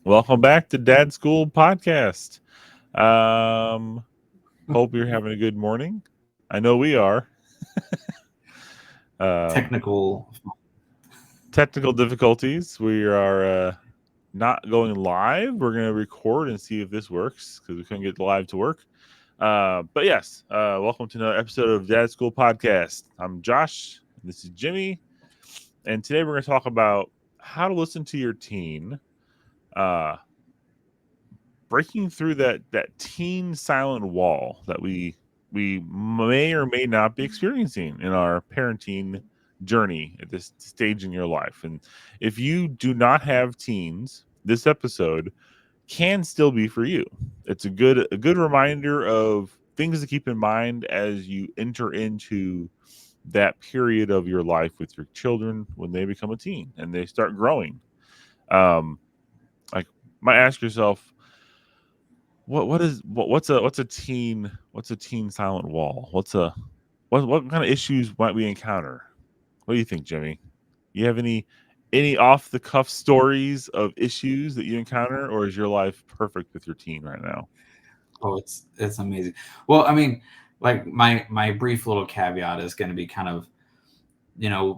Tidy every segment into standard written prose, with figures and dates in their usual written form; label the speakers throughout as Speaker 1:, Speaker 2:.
Speaker 1: Welcome back to Dad School Podcast. Um, Hope you're having a good morning. I know we are. Um,
Speaker 2: Technical.
Speaker 1: Technical difficulties. We are not going live. We're going to record and see if this works because we couldn't get live to work. But yes, welcome to another episode of Dad School Podcast. I'm Josh. This is Jimmy. And today we're going to talk about how to listen to your teen. Uh, Breaking through that teen silent wall that we may or may not be experiencing in our parenting journey at this stage in your life. And if you do not have teens, this episode can still be for you. It's a good reminder of things to keep in mind as you enter into that period of your life with your children when they become a teen and they start growing. Um, like, might ask yourself, what's a teen silent wall? What kind of issues might we encounter? What do you think, Jimmy? You have any off the cuff stories of issues that you encounter, or is your life perfect with your teen right now?
Speaker 2: Oh, it's amazing. Well, I mean, like my brief little caveat is going to be kind of,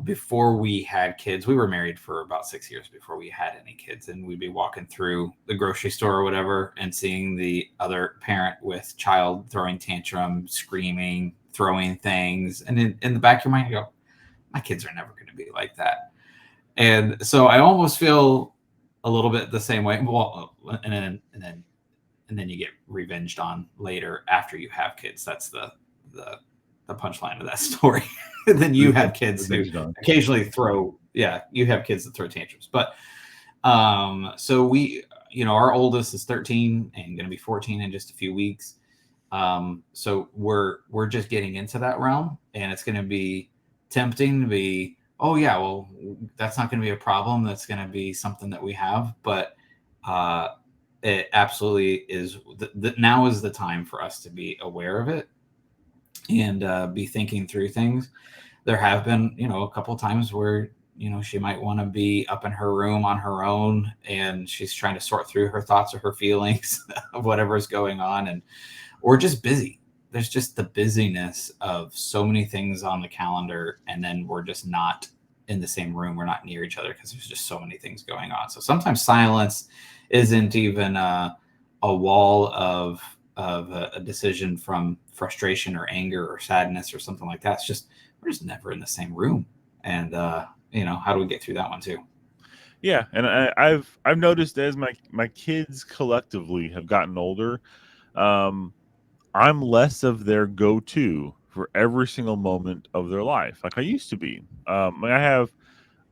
Speaker 2: before we had kids, we were married for about 6 years before we had any kids, and we'd be walking through the grocery store or whatever and seeing the other parent with child throwing tantrum, screaming, throwing things, and in the back of your mind, you go, my kids are never going to be like that. And so I almost feel a little bit the same way. Well, and then you get revenged on later after you have kids. That's the the punchline of that story. And then you have kids who
Speaker 1: Revenge on.
Speaker 2: occasionally throw, yeah, you have kids that throw tantrums. But so we, our oldest is 13 and going to be 14 in just a few weeks. So we're just getting into that realm, and it's going to be tempting to be, oh yeah, well, that's not going to be a problem. That's going to be something that we have, but uh, it absolutely is. Now is the time for us to be aware of it and be thinking through things. There have been, a couple of times where she might want to be up in her room on her own, and she's trying to sort through her thoughts or her feelings of whatever is going on, and or just busy. There's just the busyness of so many things on the calendar, and then we're just not in the same room. We're not near each other because there's just so many things going on. So sometimes silence isn't even a wall of a decision from frustration or anger or sadness or something like that. It's just we're just never in the same room. And how do we get through that one too?
Speaker 1: Yeah, and I've noticed as my kids collectively have gotten older, um, I'm less of their go-to for every single moment of their life, like I used to be. I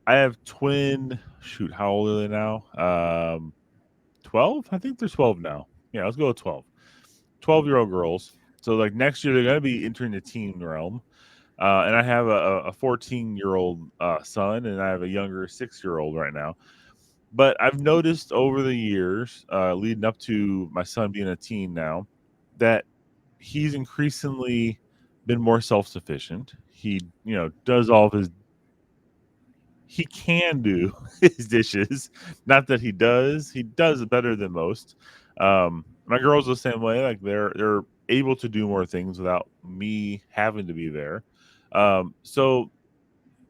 Speaker 1: have twin. Shoot, how old are they now? 12. I think they're 12 now. Yeah, let's go with 12. 12-year-old girls. So like next year they're gonna be entering the teen realm. And I have a 14-year-old son, and I have a younger 6-year-old right now. But I've noticed over the years, leading up to my son being a teen now, that he's increasingly been more self-sufficient. He, does all of his he can do his dishes. Not that he does it better than most. My girls are the same way. Like they're able to do more things without me having to be there. So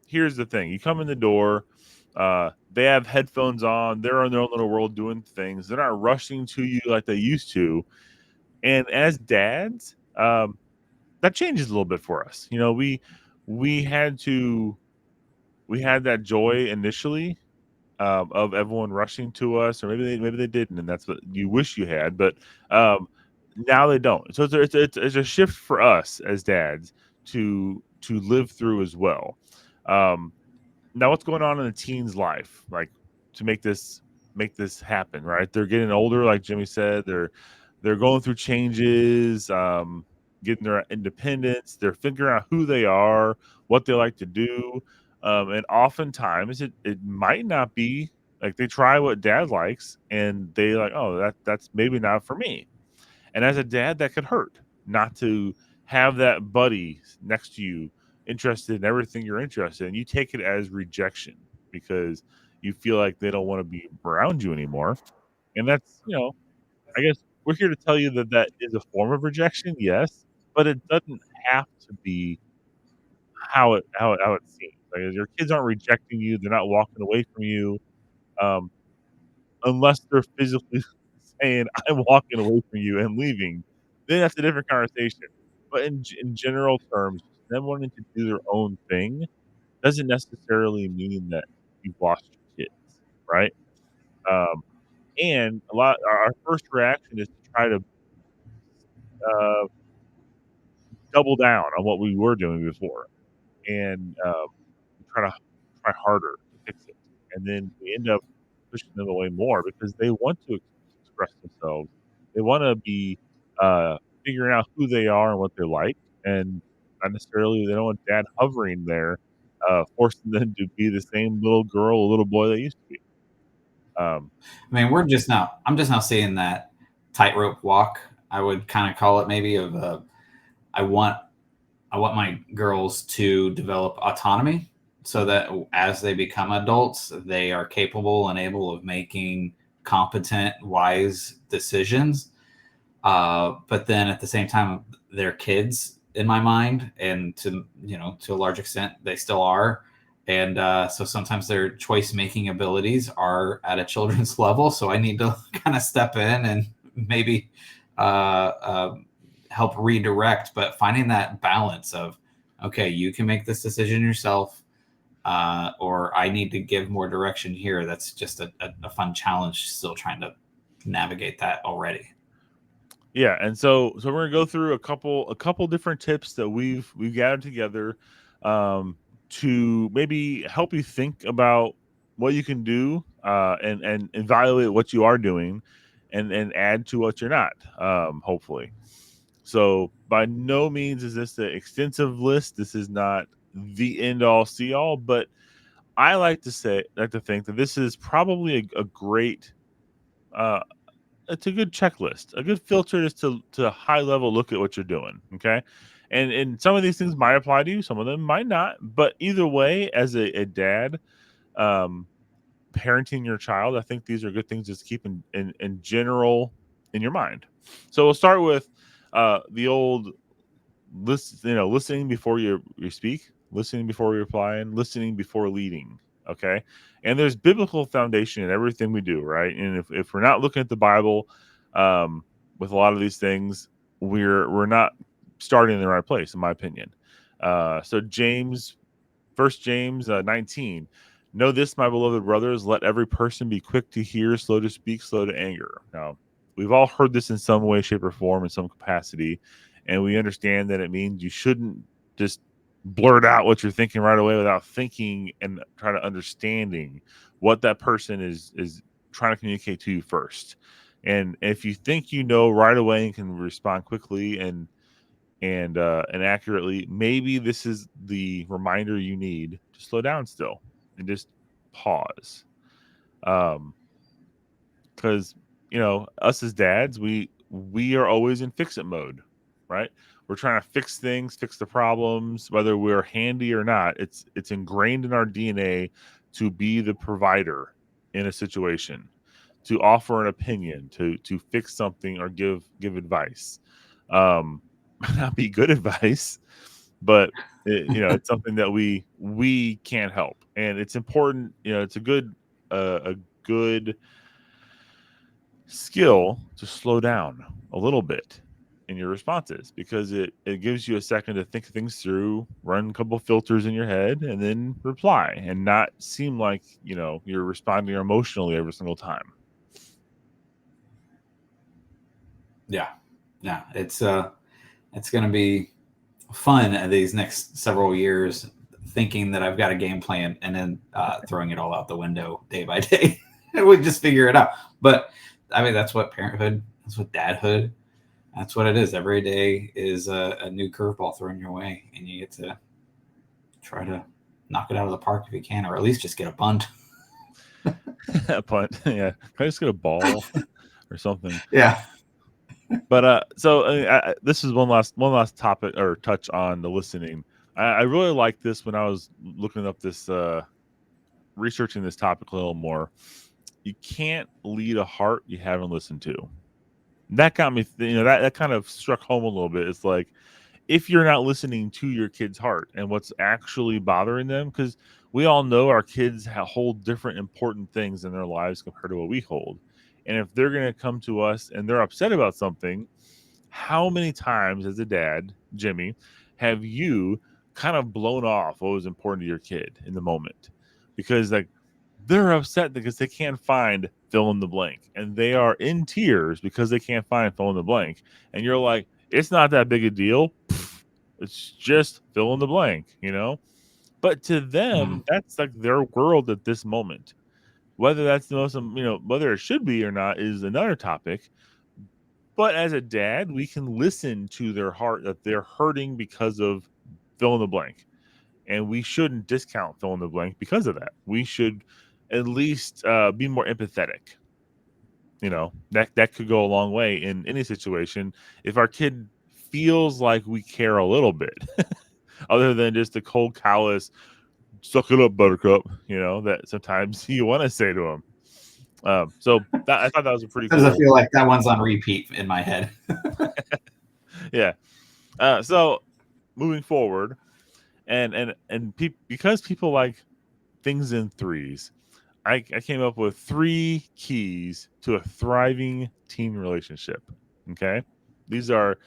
Speaker 1: here's the thing: you come in the door, they have headphones on, they're in their own little world doing things. They're not rushing to you like they used to. And as dads, that changes a little bit for us. We had to we had that joy initially, of everyone rushing to us, or maybe they didn't, and that's what you wish you had. But um, now they don't. So it's a shift for us as dads to live through as well. Um, Now, what's going on in the teen's life, like to make this happen? Right, they're getting older, like Jimmy said. They're going through changes, getting their independence. They're figuring out who they are, what they like to do, and oftentimes it might not be like they try what dad likes, and they like, oh, that's maybe not for me. And as a dad, that could hurt not to have that buddy next to you interested in everything you're interested in. You take it as rejection because you feel like they don't want to be around you anymore. And that's, I guess we're here to tell you that that is a form of rejection, yes, but it doesn't have to be how it seems. Like, your kids aren't rejecting you, they're not walking away from you, um, unless they're physically saying, "I'm walking away from you and leaving," then that's a different conversation. But in general terms, just them wanting to do their own thing doesn't necessarily mean that you've lost your kids, right? Um, and our first reaction is to try to, uh, double down on what we were doing before, and, we try harder to fix it, and then we end up pushing them away more because they want to express themselves. They wanna be, figuring out who they are and what they like, and not necessarily they don't want dad hovering there, forcing them to be the same little girl or little boy they used to be. Um,
Speaker 2: I mean, I'm just now seeing that tightrope walk. I would kind of call it maybe of I want I want my girls to develop autonomy so that as they become adults, they are capable and able of making competent, wise decisions. But then at the same time, they're kids in my mind, and to a large extent, they still are. And so sometimes their choice making abilities are at a children's level. So I need to kind of step in and maybe uh, uh, help redirect, but finding that balance of, okay, you can make this decision yourself, or I need to give more direction here. That's just a fun challenge, still trying to navigate that already.
Speaker 1: yeah, and so we're gonna go through a couple different tips that we've gathered together, um, to maybe help you think about what you can do, and evaluate what you are doing, and add to what you're not, hopefully. So by no means is this an extensive list. This is not the end all see all, but I like to think that this is probably a great, uh, it's a good checklist, a good filter just to high level look at what you're doing. Okay. And some of these things might apply to you, some of them might not. But either way, as a dad, um, parenting your child, I think these are good things just to keep in general in your mind. So we'll start with the old listening before you speak, listening before you reply, and listening before leading. Okay, and there's biblical foundation in everything we do, right? And if we're not looking at the Bible, um, with a lot of these things, we're not starting in the right place, in my opinion. So First James 19. Know this, my beloved brothers, let every person be quick to hear, slow to speak, slow to anger. Now, we've all heard this in some way, shape, or form, in some capacity, and we understand that it means you shouldn't just blurt out what you're thinking right away without thinking and trying to understanding what that person is trying to communicate to you first. And if you think you know right away and can respond quickly and accurately, maybe this is the reminder you need to slow down still and just pause. Um, because us as dads, we are always in fix it mode, right? We're trying to fix things, fix the problems, whether we're handy or not. It's ingrained in our DNA to be the provider in a situation, to offer an opinion, to fix something or give advice. Um, not be good advice, but it's something that we can't help, and it's important. It's a good skill to slow down a little bit in your responses because it gives you a second to think things through, run a couple filters in your head, and then reply, and not seem like you're responding emotionally every single time.
Speaker 2: Yeah, yeah, it's going to be fun these next several years, thinking that I've got a game plan and then throwing it all out the window day by day. We just figure it out. But I mean, that's what parenthood, that's what dadhood, that's what it is. Every day is a new curveball thrown your way, and you get to try to knock it out of the park if you can, or at least just get a bunt.
Speaker 1: But yeah, can I just get a ball or something?
Speaker 2: Yeah.
Speaker 1: But so this is one last topic or touch on the listening. I really like this when I was looking up this researching this topic a little more. you can't lead a heart you haven't listened to. That got me, that kind of struck home a little bit. It's like, if you're not listening to your kid's heart and what's actually bothering them, because we all know our kids hold different important things in their lives compared to what we hold. And if they're going to come to us and they're upset about something, how many times as a dad, Jimmy, have you kind of blown off what was important to your kid in the moment? Because like they're upset because they can't find fill in the blank and they are in tears because they can't find fill in the blank. And you're like, it's not that big a deal. It's just fill in the blank. But to them,
Speaker 2: Mhm.
Speaker 1: that's like their world at this moment. Whether that's the most, whether it should be or not is another topic. But as a dad, we can listen to their heart that they're hurting because of fill in the blank. And we shouldn't discount fill in the blank because of that. We should at least be more empathetic. That could go a long way in any situation. If our kid feels like we care a little bit, other than just the cold, callous, suck it up, buttercup, that sometimes you want to say to them. So I thought that was a pretty
Speaker 2: Sometimes I
Speaker 1: cool.
Speaker 2: feel like that one's on repeat in my head.
Speaker 1: Yeah. So moving forward, because people like things in threes, I came up with 3 keys to a thriving teen relationship. Okay, these are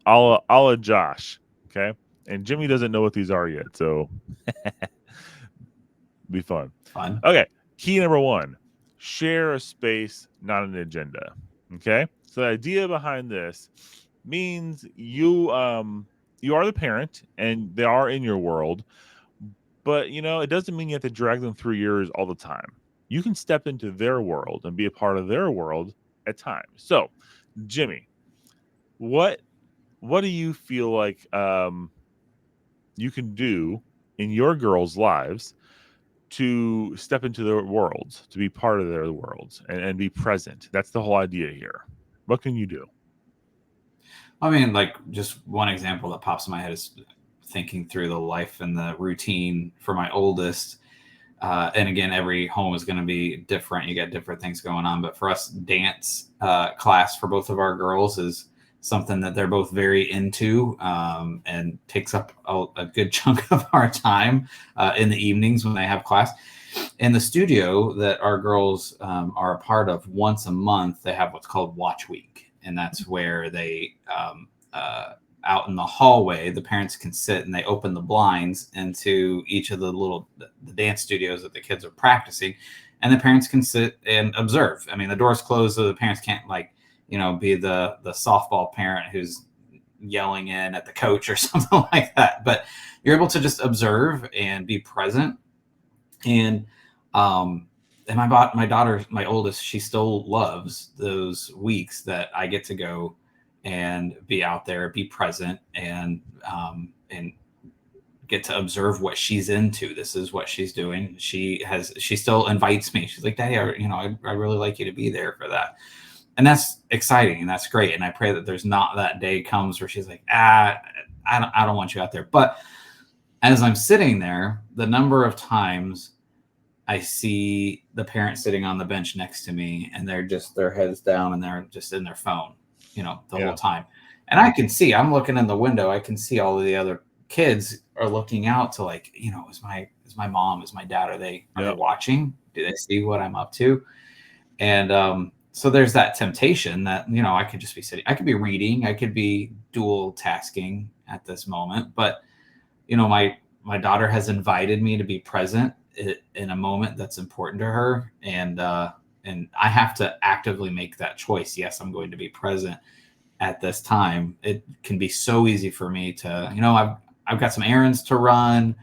Speaker 1: a la Josh. Okay, and Jimmy doesn't know what these are yet, so be fun.
Speaker 2: Fun.
Speaker 1: Okay, key number 1: share a space, not an agenda. Okay, so the idea behind this means you are the parent and they are in your world, but it doesn't mean you have to drag them through yours all the time. You can step into their world and be a part of their world at times. So, Jimmy, what what do you feel like you can do in your girls' lives to step into their worlds, to be part of their worlds, and be present? That's the whole idea here. What can you do?
Speaker 2: I mean, like just one example that pops in my head is thinking through the life and the routine for my oldest. And again, every home is going to be different. You got different things going on. But for us, dance class for both of our girls is something that they're both very into, and takes up a good chunk of our time in the evenings when they have class. In the studio that our girls are a part of, once a month, they have what's called Watch Week. And that's where they, out in the hallway, the parents can sit and they open the blinds into each of the dance studios that the kids are practicing, and the parents can sit and observe. I mean, the doors closed, so the parents can't be the softball parent who's yelling in at the coach or something like that. But you're able to just observe and be present. And um, and my daughter, my oldest, she still loves those weeks that I get to go and be out there, be present, and get to observe what she's into. This is what she's doing. She still invites me. She's like, Daddy, I really like you to be there for that. And that's exciting and that's great. And I pray that there's not that day comes where she's like, I don't want you out there. But as I'm sitting there, the number of times I see the parent sitting on the bench next to me and they're just their heads down and they're just in their phone, the whole
Speaker 1: Yeah.
Speaker 2: time. And I'm looking in the window, I can see all of the other kids are looking out to, like, is my mom, is my dad, are they
Speaker 1: Yep.
Speaker 2: watching? Do they see what I'm up to? And so there's that temptation that, I could just be sitting, I could be reading, I could be dual tasking at this moment, but my daughter has invited me to be present in a moment that's important to her, and I have to actively make that choice. Yes, I'm going to be present at this time. It can be so easy for me to, I've got some errands to run,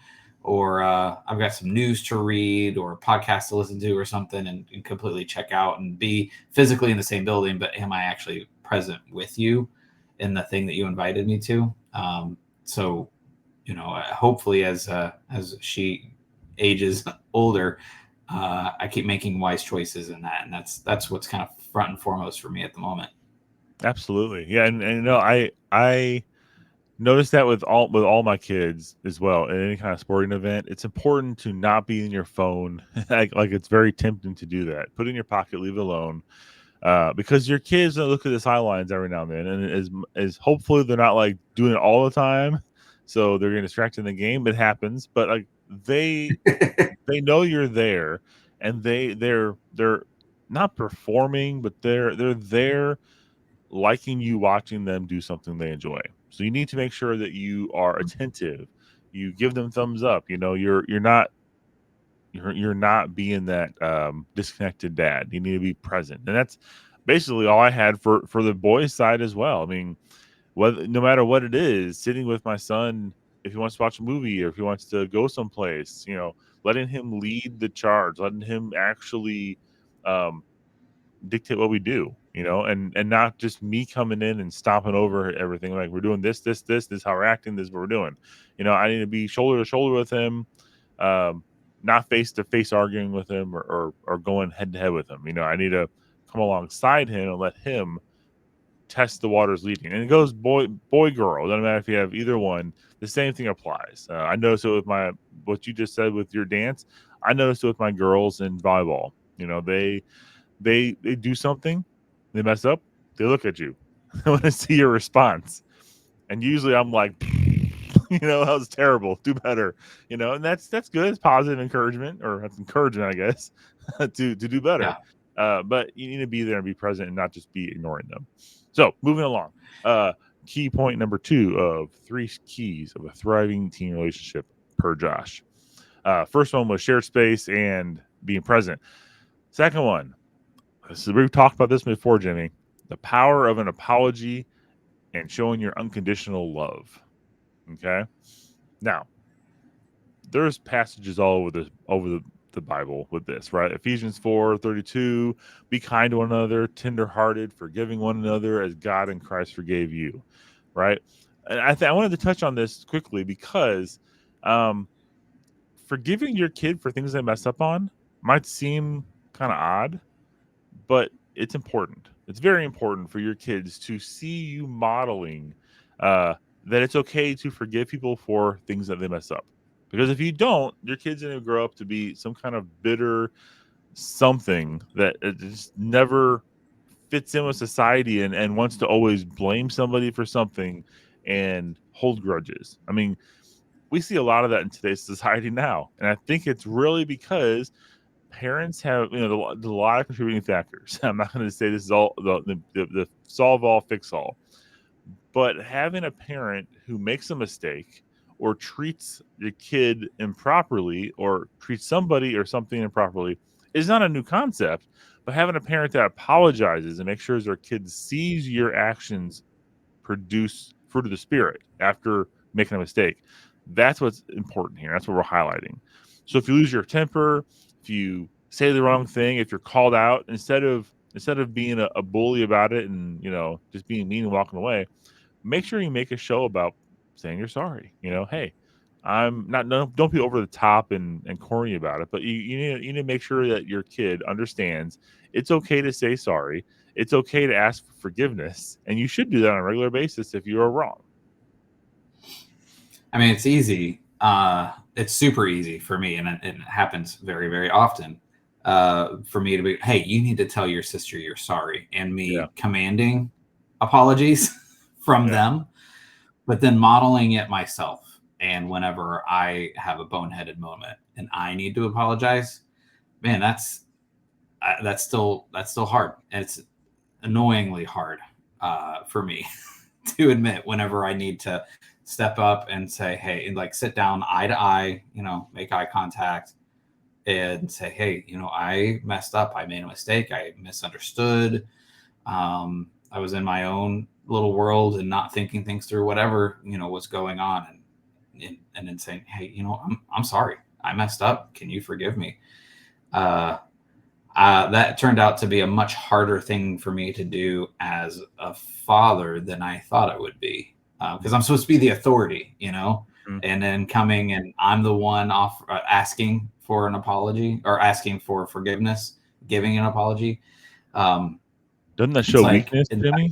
Speaker 2: or I've got some news to read, or a podcast to listen to, or something, and completely check out and be physically in the same building, but am I actually present with you in the thing that you invited me to? So hopefully as she ages older, I keep making wise choices in that, and that's what's kind of front and foremost for me at the moment.
Speaker 1: Absolutely. Yeah, and I notice that with all my kids as well in any kind of sporting event, it's important to not be in your phone. Like it's very tempting to do that. Put it in your pocket, leave it alone, because your kids look at the sidelines every now and then, and as hopefully they're not like doing it all the time, so they're getting distracted in the game. It happens, but like they they know you're there, and they're not performing, but they're there liking you watching them do something they enjoy. So you need to make sure that you are attentive. You give them thumbs up. You know, you're not being that disconnected dad. You need to be present, and that's basically all I had for the boys' side as well. I mean, whether no matter what it is, sitting with my son if he wants to watch a movie or if he wants to go someplace, letting him lead the charge, letting him actually um, dictate what we do, and not just me coming in and stomping over everything. Like we're doing this is how we're acting, this is what we're doing. I need to be shoulder to shoulder with him, um, not face to face arguing with him or going head to head with him. I need to come alongside him and let him test the waters leading. And it goes boy girl. Doesn't matter if you have either one. The same thing applies. I noticed it with what you just said with your dance. I noticed it with my girls in volleyball. They do something, they mess up, they look at you. I want to see your response. And usually I'm like, that was terrible. Do better. And that's good. It's positive encouragement, or that's encouragement, I guess, to do better.
Speaker 2: Yeah.
Speaker 1: But you need to be there and be present and not just be ignoring them. So moving along. Uh, Key point number 2 of 3 keys of a thriving teen relationship per Josh. First one was shared space and being present. Second one, so we've talked about this before, Jimmy. The power of an apology and showing your unconditional love. Okay. Now, there's passages all over the Bible with this, right? Ephesians 4:32, be kind to one another, tenderhearted, forgiving one another as God in Christ forgave you, right? And I wanted to touch on this quickly because um, forgiving your kid for things they mess up on might seem kind of odd, but it's important. It's very important for your kids to see you modeling uh, that it's okay to forgive people for things that they mess up. Because if you don't, your kid's going to grow up to be some kind of bitter something that it just never fits in with society and wants to always blame somebody for something and hold grudges. I mean, we see a lot of that in today's society now. And I think it's really because parents have there's a lot of contributing factors. I'm not going to say this is all the solve all fix all, but having a parent who makes a mistake or treats the kid improperly or treats somebody or something improperly is not a new concept. But having a parent that apologizes and makes sure their kid sees your actions produce fruit of the spirit after making a mistake. That's what's important here. That's what we're highlighting. So if you lose your temper, if you say the wrong thing, if you're called out, instead of being a bully about it and just being mean and walking away, make sure you make a show about saying you're sorry. Hey, I'm not no, don't be over the top and corny about it, but you need to make sure that your kid understands it's okay to say sorry. It's okay to ask for forgiveness, and you should do that on a regular basis if you are wrong.
Speaker 2: I mean, it's easy. It's super easy for me, and it happens very, very often. For me to be, hey, you need to tell your sister you're sorry, and
Speaker 1: Yeah,
Speaker 2: me commanding apologies from
Speaker 1: yeah,
Speaker 2: them, but then modeling it myself. And whenever I have a boneheaded moment and I need to apologize, man, that's still hard. And it's annoyingly hard for me to admit whenever I need to step up and say, hey, and like sit down eye to eye, make eye contact and say, hey, I messed up. I made a mistake. I misunderstood. I was in my own little world and not thinking things through, whatever, was going on. And then saying, hey, I'm sorry. I messed up. Can you forgive me? Uh, that turned out to be a much harder thing for me to do as a father than I thought it would be. Because I'm supposed to be the authority,
Speaker 1: mm.
Speaker 2: and then coming and I'm the one off asking for an apology or asking for forgiveness, giving an apology. Um,
Speaker 1: Doesn't that
Speaker 2: it's
Speaker 1: show
Speaker 2: like,
Speaker 1: weakness, Jimmy?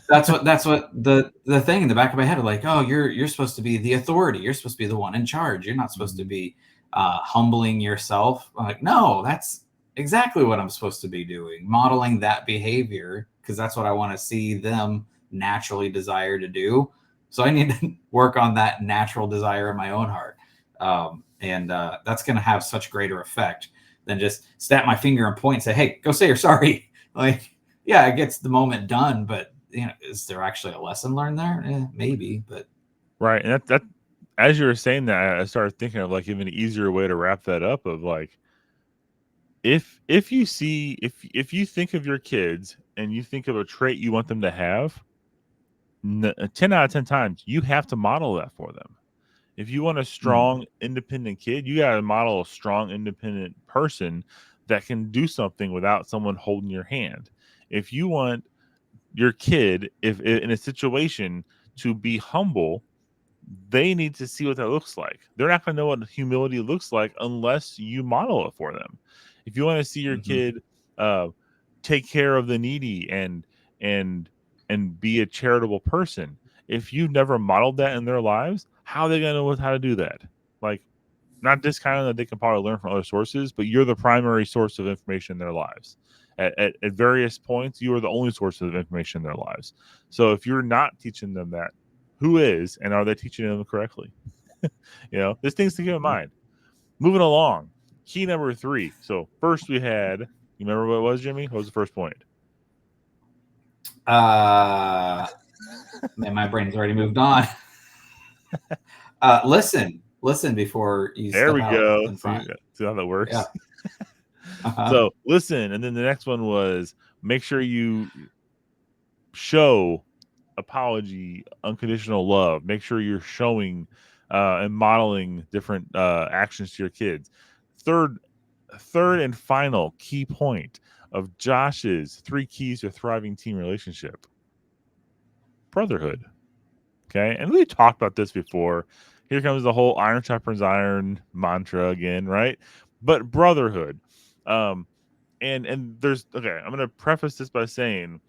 Speaker 2: That's what the thing in the back of my head, like, oh, you're supposed to be the authority, you're supposed to be the one in charge, you're not supposed to
Speaker 1: Mhm.
Speaker 2: be humbling yourself. I'm like, no, that's exactly what I'm supposed to be doing, modeling that behavior, because that's what I want to see them naturally desire to do. So I need to work on that natural desire in my own heart, and that's going to have such greater effect than just snap my finger and point and say, hey, go say you're sorry. Like, yeah, it gets the moment done, but is there actually a lesson learned there? Maybe, but
Speaker 1: Right, and that as you were saying that, I started thinking of like even an easier way to wrap that up of like if you see if you think of your kids and you think of a trait you want them to have, 10 out of 10 times you have to model that for them. If you want a
Speaker 2: mm,
Speaker 1: strong, independent kid, you got to model a strong, independent person that can do something without someone holding your hand. If you want your kid, if in a situation, to be humble, they need to see what that looks like. They're not going to know what humility looks like unless you model it for them. If you want to see your
Speaker 2: hmm
Speaker 1: kid uh, take care of the needy and and be a charitable person, if you've never modeled that in their lives, how are they going to know how to do that? Like, not discounting that they can probably learn from other sources, but you're the primary source of information in their lives. At various points, you are the only source of information in their lives. So if you're not teaching them that, who is, and are they teaching them correctly? There's things to keep in mind. Moving along, key number 3. So first we had, you remember what it was, Jimmy? What was the first point?
Speaker 2: uh, man, my brain's already moved on. Listen before you
Speaker 1: There
Speaker 2: step
Speaker 1: we
Speaker 2: out
Speaker 1: go.
Speaker 2: in
Speaker 1: See,
Speaker 2: front.
Speaker 1: see how that
Speaker 2: Yeah.
Speaker 1: works.
Speaker 2: Uh-huh.
Speaker 1: So listen, and then the next one was make sure you show apology, unconditional love. Make sure you're showing and modeling different actions to your kids. Third, third and final key point of Josh's 3 keys to a thriving team relationship: brotherhood. Okay, and we talked about this before. Here comes the whole iron sharpens iron mantra again, right? But brotherhood. Um, and there's okay. I'm going to preface this by saying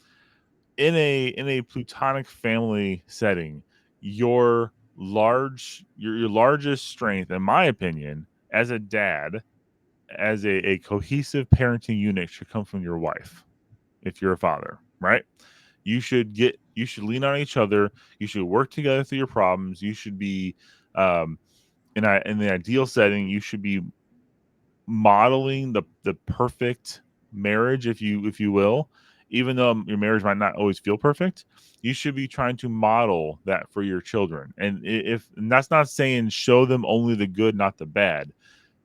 Speaker 1: in a plutonic family setting, your largest strength, in my opinion, as a dad, as a cohesive parenting unit, should come from your wife. If you're a father, right? You should lean on each other. You should work together through your problems. You should be um, in the ideal setting. You should be modeling the perfect marriage, if you will. Even though your marriage might not always feel perfect, you should be trying to model that for your children. And that's not saying show them only the good, not the bad.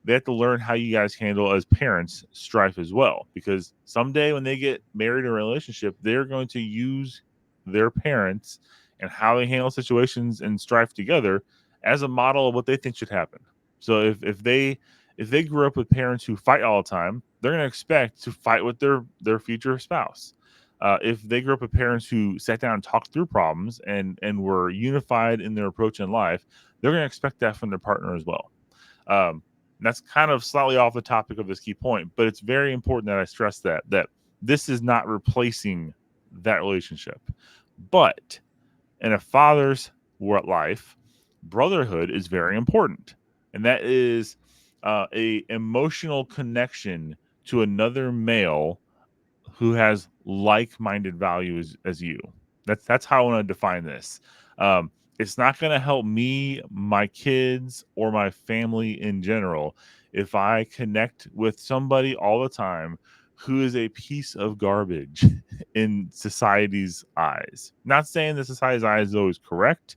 Speaker 1: They have to learn how you guys handle as parents strife as well, because someday when they get married in a relationship, they're going to use their parents and how they handle situations and strife together as a model of what they think should happen. So if they grew up with parents who fight all the time, they're going to expect to fight with their future spouse. If they grew up with parents who sat down and talked through problems and were unified in their approach in life, they're going to expect that from their partner as well. Um, that's kind of slightly off the topic of this key point, but it's very important that I stress that this is not replacing that relationship. But in a father's life, brotherhood is very important, and that is a emotional connection to another male who has like-minded values as you. That's how I want to define this. It's not going to help me, my kids, or my family in general if I connect with somebody all the time who is a piece of garbage in society's eyes. Not saying that society's eyes is always correct.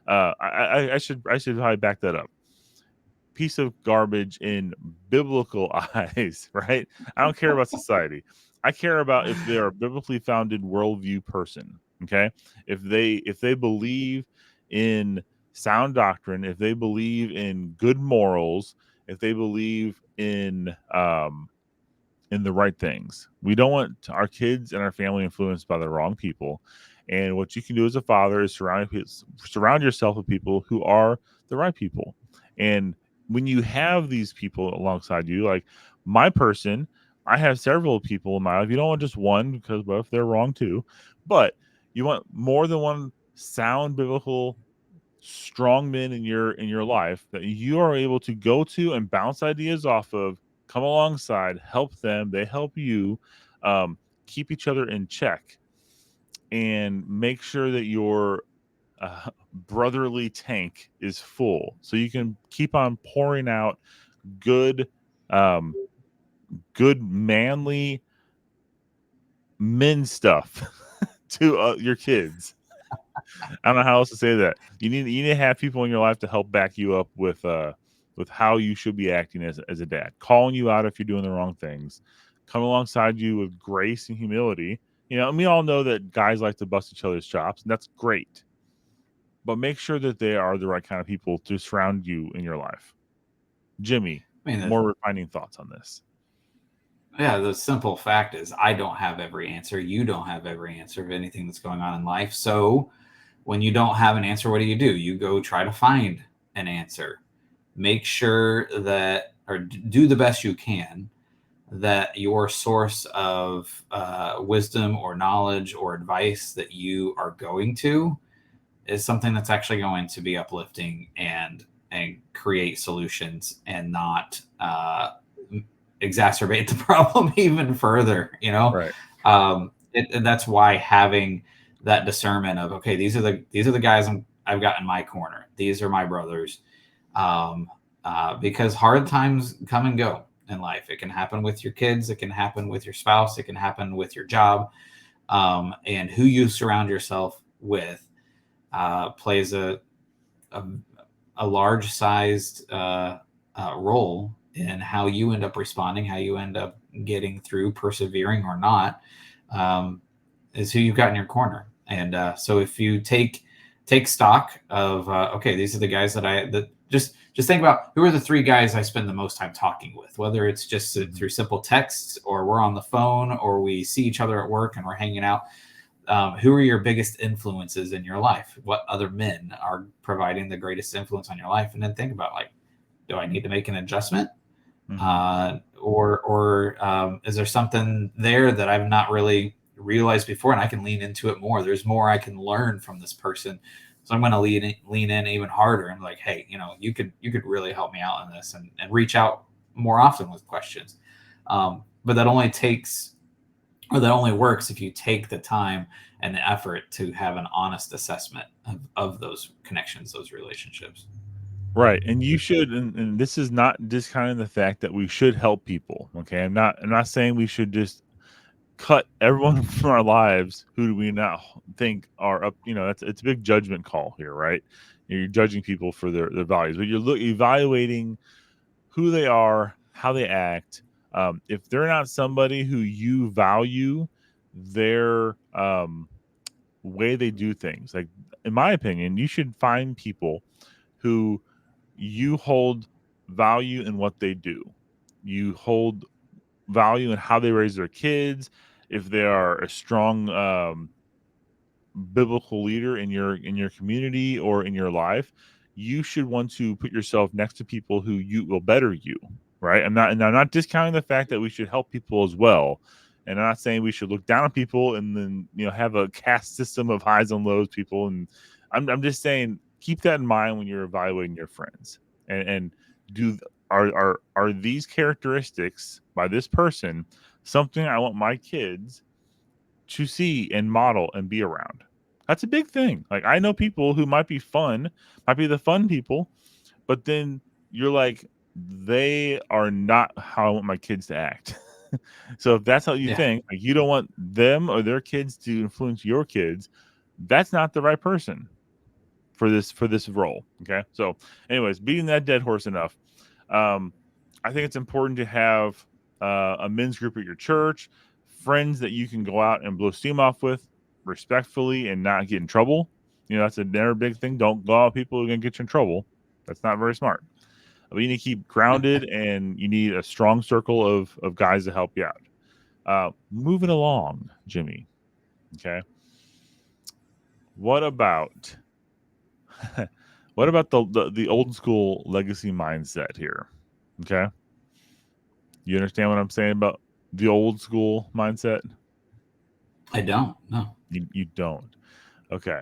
Speaker 1: I should probably back that up. Piece of garbage in biblical eyes, right? I don't care about society. I care about if they're a biblically founded worldview person. Okay. If they believe in sound doctrine, if they believe in good morals, if they believe in the right things. We don't want our kids and our family influenced by the wrong people. And what you can do as a father is surround yourself with people who are the right people. And when you have these people alongside you, like my person, I have several people in my life. You don't want just one because what if they're wrong too? But You want more than one sound biblical strong men in your life that you are able to go to and bounce ideas off of, come alongside, help them, they help you, um, keep each other in check, and make sure that your brotherly tank is full, so you can keep on pouring out good, um, good manly men stuff to your kids. I don't know how else to say that. You need to have people in your life to help back you up with how you should be acting as a dad, calling you out if you're doing the wrong things, come alongside you with grace and humility. You know, and we all know that guys like to bust each other's chops, and that's great. But make sure that they are the right kind of people to surround you in your life. Jimmy,
Speaker 2: I mean,
Speaker 1: more refining thoughts on this.
Speaker 2: yeah, the simple fact is I don't have every answer. You don't have every answer of anything that's going on in life. So when you don't have an answer, what do? You go try to find an answer. Make sure that, or do the best you can, that your source of wisdom or knowledge or advice that you are going to is something that's actually going to be uplifting and create solutions and not exacerbate the problem even further.
Speaker 1: Right.
Speaker 2: And that's why having that discernment of, okay, these are the guys I've got in my corner. These are my brothers. Um, because hard times come and go in life. It can happen with your kids. It can happen with your spouse. It can happen with your job. And who you surround yourself with plays a, a large sized role in how you end up responding, how you end up getting through, persevering or not, um, is who you've got in your corner. And so if you take stock of okay, these are the guys that just think about who are the three guys I spend the most time talking with, whether it's just
Speaker 1: Mhm.
Speaker 2: through simple texts or we're on the phone or we see each other at work and we're hanging out. Who are your biggest influences in your life? What other men are providing the greatest influence on your life? And then think about, like, do I need to make an adjustment?
Speaker 1: Mhm.
Speaker 2: Or is there something there that I've not really realized before and I can lean into it more? There's more I can learn from this person. So I'm going to lean in even harder and, like, hey, you could really help me out in this, and reach out more often with questions. But that only works if you take the time and the effort to have an honest assessment of those connections, those relationships.
Speaker 1: Right. And you should, and this is not discounting the fact that we should help people. Okay. I'm not saying we should just cut everyone from our lives who do we not think are up. You know, that's it's a big judgment call here, right? You're judging people for their values, but evaluating who they are, how they act. If they're not somebody who you value, their way they do things, like in my opinion, you should find people who you hold value in what they do. You hold value in how they raise their kids. If they are a strong biblical leader in your community or in your life, you should want to put yourself next to people who you will better you. Right. I'm not discounting the fact that we should help people as well. And I'm not saying we should look down on people and then, you know, have a caste system of highs and lows people. And I'm just saying keep that in mind when you're evaluating your friends. And do are these characteristics by this person something I want my kids to see and model and be around? That's a big thing. Like I know people who might be fun, might be the fun people, but then you're like, they are not how I want my kids to act. So if that's how you
Speaker 2: Yeah.
Speaker 1: think, like you don't want them or their kids to influence your kids, that's not the right person for this role. Okay. So, anyways, beating that dead horse enough. Um, I think it's important to have a men's group at your church, friends that you can go out and blow steam off with respectfully and not get in trouble. You know, that's another big thing. Don't go out with people who are going to get you in trouble. That's not very smart. But you need to keep grounded and you need a strong circle of guys to help you out. Moving along, Jimmy. Okay. What about what about the old school legacy mindset here? Okay. You understand what I'm saying about the old school mindset?
Speaker 2: I don't. No.
Speaker 1: You don't. Okay.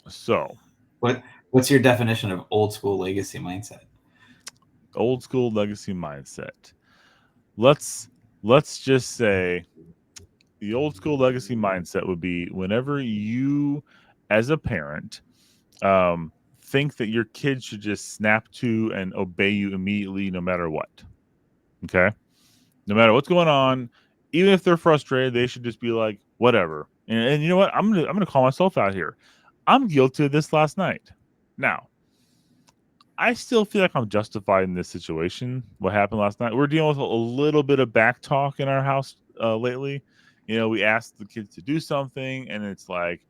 Speaker 1: So,
Speaker 2: What what's your definition of old school legacy mindset?
Speaker 1: old school legacy mindset. Let's let's just say the old school legacy mindset would be whenever you as a parent think that your kid should just snap to and obey you immediately no matter what. Okay? No matter what's going on, even if they're frustrated, they should just be like, whatever. And you know what? I'm gonna call myself out here. I'm guilty of this last night. Now, I still feel like I'm justified in this situation. What happened last night? We're dealing with a little bit of back talk in our house lately. You know, we asked the kids to do something, and it's like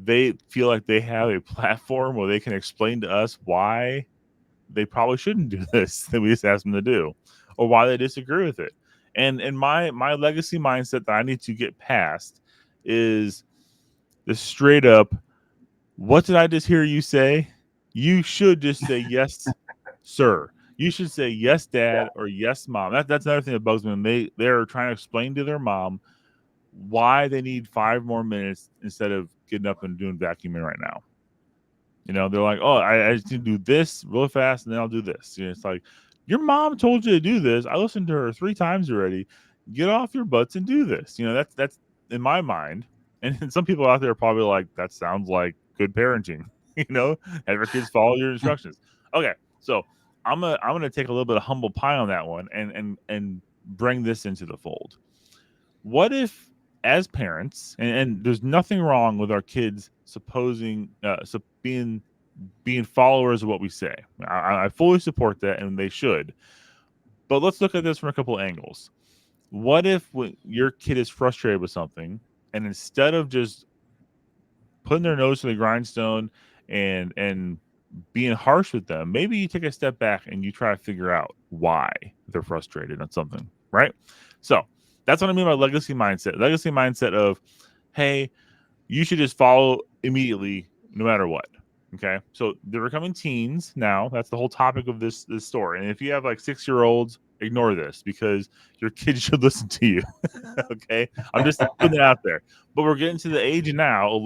Speaker 1: they feel like they have a platform where they can explain to us why they probably shouldn't do this that we just asked them to do, or why they disagree with it. And my legacy mindset that I need to get past is the straight up, what did I just hear you say? You should just say yes, sir. You should say yes, dad, or yes, mom. That's another thing that bugs me. When they're trying to explain to their mom why they need 5 more minutes instead of getting up and doing vacuuming right now. You know, they're like, oh, I just need to do this really fast and then I'll do this. You know, it's like, your mom told you to do this. I listened to her 3 times already. Get off your butts and do this. You know, that's in my mind. And some people out there are probably like, that sounds like good parenting. You know, have your kids follow your instructions. Okay, so I'm gonna take a little bit of humble pie on that one and bring this into the fold. What if, as parents, and there's nothing wrong with our kids supposing being followers of what we say. I fully support that, and they should. But let's look at this from a couple angles. What if when your kid is frustrated with something, and instead of just putting their nose to the grindstone and being harsh with them, maybe you take a step back and you try to figure out why they're frustrated on something, right? So that's what I mean by legacy mindset. Legacy mindset of, hey, you should just follow immediately no matter what. Okay, so they're becoming teens now. That's the whole topic of this story. And if you have like 6 year olds, ignore this because your kids should listen to you. Okay, I'm just putting it out there. But we're getting to the age now.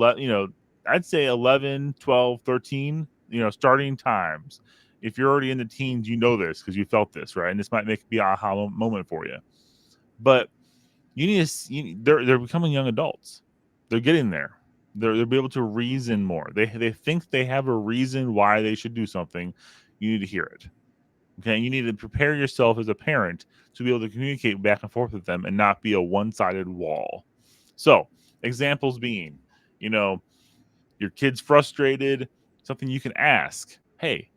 Speaker 1: I'd say 11, 12, 13. Starting times. If you're already in the teens, you know this because you felt this, right? And this might make be a aha moment for you. But you need to. They're becoming young adults. They're getting there. They'll be able to reason more. They think they have a reason why they should do something. You need to hear it. Okay, you need to prepare yourself as a parent to be able to communicate back and forth with them and not be a one-sided wall. So, examples being, you know, your kid's frustrated, something you can ask. Hey,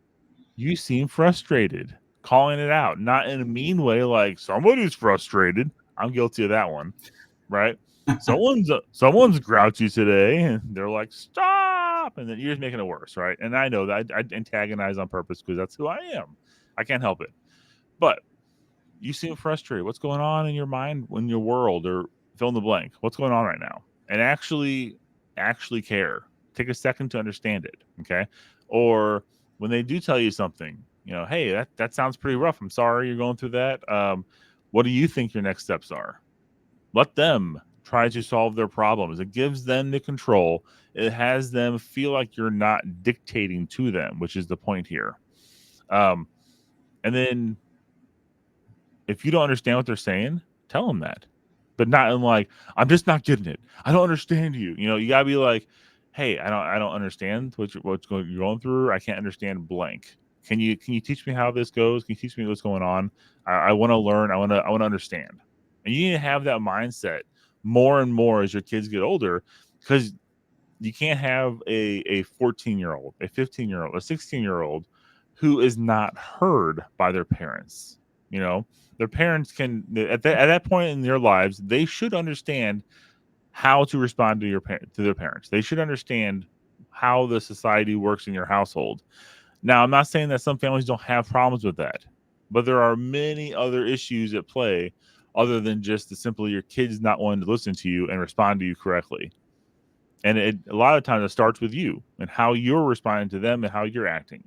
Speaker 1: you seem frustrated. Calling it out, not in a mean way, like somebody's frustrated. I'm guilty of that one, right? Someone's grouchy today, and they're like, "Stop!" And then you're just making it worse, right? And I know that I antagonize on purpose because that's who I am. I can't help it. But you seem frustrated. What's going on in your mind, in your world, or fill in the blank? What's going on right now? And actually care. Take a second to understand it. Okay. Or when they do tell you something, hey, that sounds pretty rough. I'm sorry you're going through that. What do you think your next steps are? Let them try to solve their problems. It gives them the control. It has them feel like you're not dictating to them, which is the point here. Um, and then if you don't understand what they're saying, tell them that, but not in like, I'm just not getting it. I don't understand you. You gotta be like, hey, I don't understand you're going through. I can't understand blank. Can you teach me how this goes? Can you teach me what's going on? I want to learn. I want to understand. And you need to have that mindset more and more as your kids get older, because you can't have a 14-year-old, a 15-year-old, a 16-year-old who is not heard by their parents. You know, their parents can at that point in their lives, they should understand how to respond to their parents. They should understand how the society works in your household. Now, I'm not saying that some families don't have problems with that, but there are many other issues at play other than just the simply your kids not wanting to listen to you and respond to you correctly. And a lot of times it starts with you and how you're responding to them and how you're acting.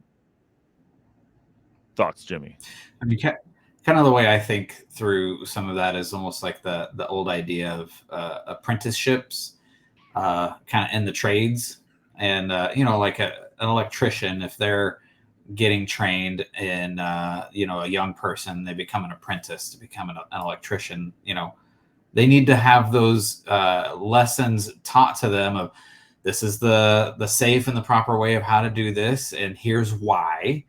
Speaker 1: Thoughts, Jimmy?
Speaker 2: I mean, kind of the way I think through some of that is almost like the old idea of apprenticeships. kind of in the trades, and like an electrician, if they're getting trained in a young person, they become an apprentice to become an electrician. They need to have those lessons taught to them of this is the safe and the proper way of how to do this, and here's why.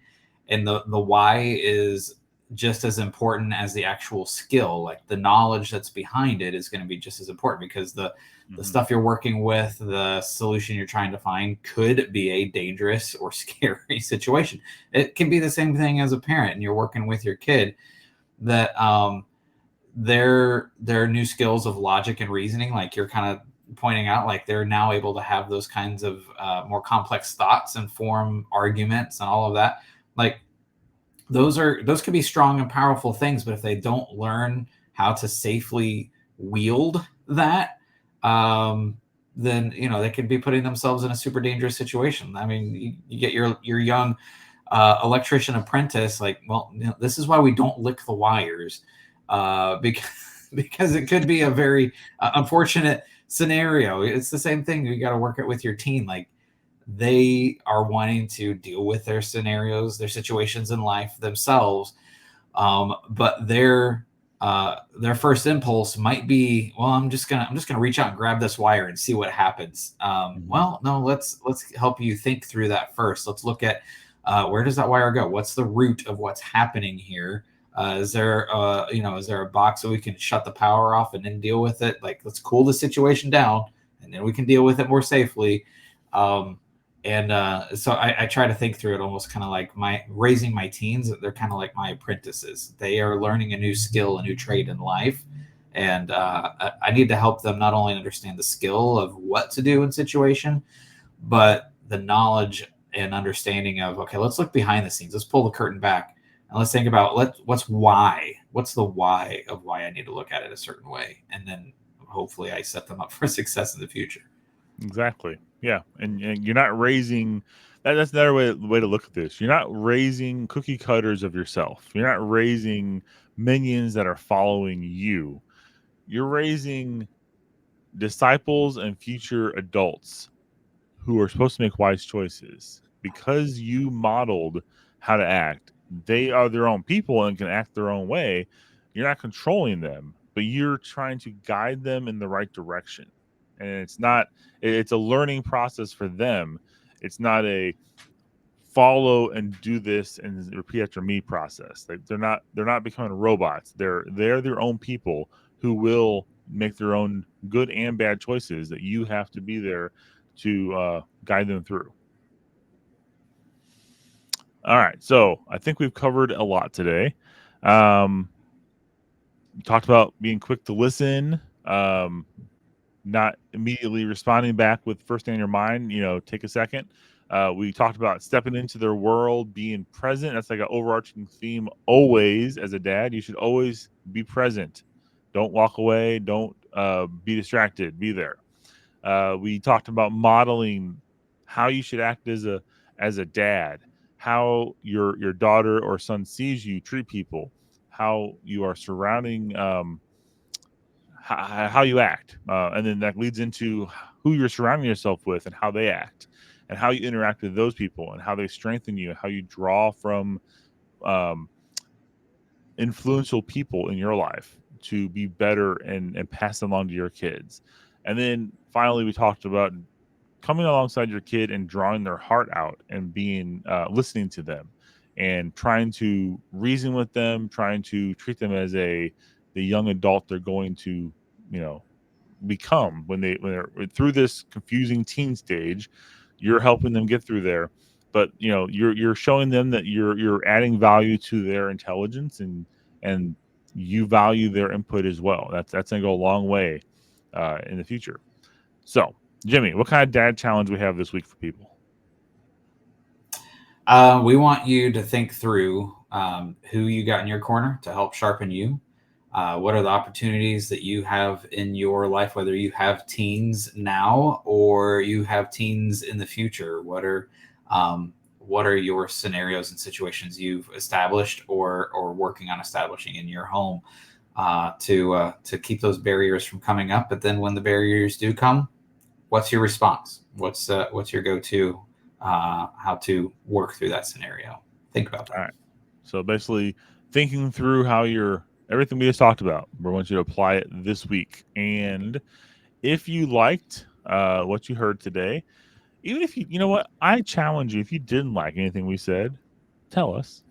Speaker 2: And the why is just as important as the actual skill. Like the knowledge that's behind it is going to be just as important, because the
Speaker 1: Hmm.
Speaker 2: stuff you're working with, the solution you're trying to find, could be a dangerous or scary situation. It can be the same thing as a parent and you're working with your kid, that their new skills of logic and reasoning, like you're kind of pointing out, like they're now able to have those kinds of more complex thoughts and form arguments and all of that. Like those could be strong and powerful things, but if they don't learn how to safely wield that, um, then they could be putting themselves in a super dangerous situation. I mean, you get your young electrician apprentice, like, well, this is why we don't lick the wires, because because it could be a very unfortunate scenario. It's the same thing. You got to work it with your teen. Like they are wanting to deal with their scenarios, their situations in life themselves, but their first impulse might be, well, I'm just gonna reach out and grab this wire and see what happens.
Speaker 1: Hmm.
Speaker 2: Well, no, let's help you think through that first. Let's look at where does that wire go? What's the root of what's happening here? Is there a box so we can shut the power off and then deal with it? Like, let's cool the situation down, and then we can deal with it more safely. Um, and so I try to think through it almost kind of like my raising my teens. They're kind of like my apprentices. They are learning a new skill, a new trade in life, and I need to help them not only understand the skill of what to do in situation, but the knowledge and understanding of, okay, let's look behind the scenes. Let's pull the curtain back and let's think about what's the why of why I need to look at it a certain way, and then hopefully I set them up for success in the future.
Speaker 1: Exactly. Yeah, and you're not raising. That's another way to look at this. You're not raising cookie cutters of yourself. You're not raising minions that are following you. You're raising disciples and future adults who are supposed to make wise choices because you modeled how to act. They are their own people and can act their own way. You're not controlling them, but you're trying to guide them in the right direction. And it's a learning process for them. It's not a follow and do this and repeat after me process. Like they're not becoming robots. They're their own people who will make their own good and bad choices that you have to be there to guide them through. All right, so I think we've covered a lot today. Um, talked about being quick to listen, not immediately responding back with first thing in your mind. Take a second. We talked about stepping into their world, being present. That's like an overarching theme always as a dad. You should always be present. Don't walk away. Don't be distracted. Be there. We talked about modeling how you should act as a dad, how your daughter or son sees you treat people, how you are surrounding how you act, and then that leads into who you're surrounding yourself with and how they act, and how you interact with those people and how they strengthen you, how you draw from um, influential people in your life to be better and pass them along to your kids. And then finally, we talked about coming alongside your kid and drawing their heart out and being listening to them and trying to reason with them, trying to treat them as the young adult they're going to you know become when they're through this confusing teen stage. You're helping them get through there, but you're showing them that you're adding value to their intelligence, and you value their input as well. That's going to go a long way in the future. So, Jimmy, what kind of dad challenge we have this week for people?
Speaker 2: We want you to think through who you got in your corner to help sharpen you. What are the opportunities that you have in your life, whether you have teens now or you have teens in the future? What are your scenarios and situations you've established or working on establishing in your home to keep those barriers from coming up? But then when the barriers do come, what's your response? What's your go-to? How to work through that scenario? Think about
Speaker 1: All
Speaker 2: that.
Speaker 1: right. So basically, thinking through how you're everything we just talked about. We want you to apply it this week. And if you liked what you heard today, even if you know what, I challenge you. If you didn't like anything we said, tell us.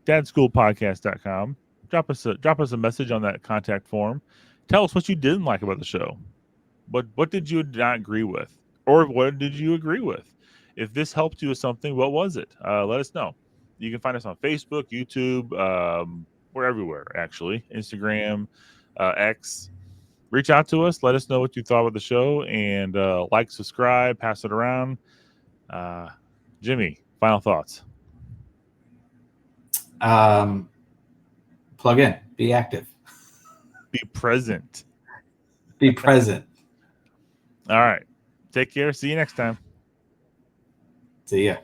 Speaker 1: dadschoolpodcast.com. Drop us a message on that contact form. Tell us what you didn't like about the show. What did you not agree with, or what did you agree with? If this helped you with something, what was it? Let us know. You can find us on Facebook, YouTube. We're everywhere actually. Instagram, X. Reach out to us. Let us know what you thought of the show, and like, subscribe, pass it around. Uh, Jimmy, final thoughts.
Speaker 2: Um, Plug in, be active,
Speaker 1: Be present.
Speaker 2: be present.
Speaker 1: All right. Take care. See you next time.
Speaker 2: See ya.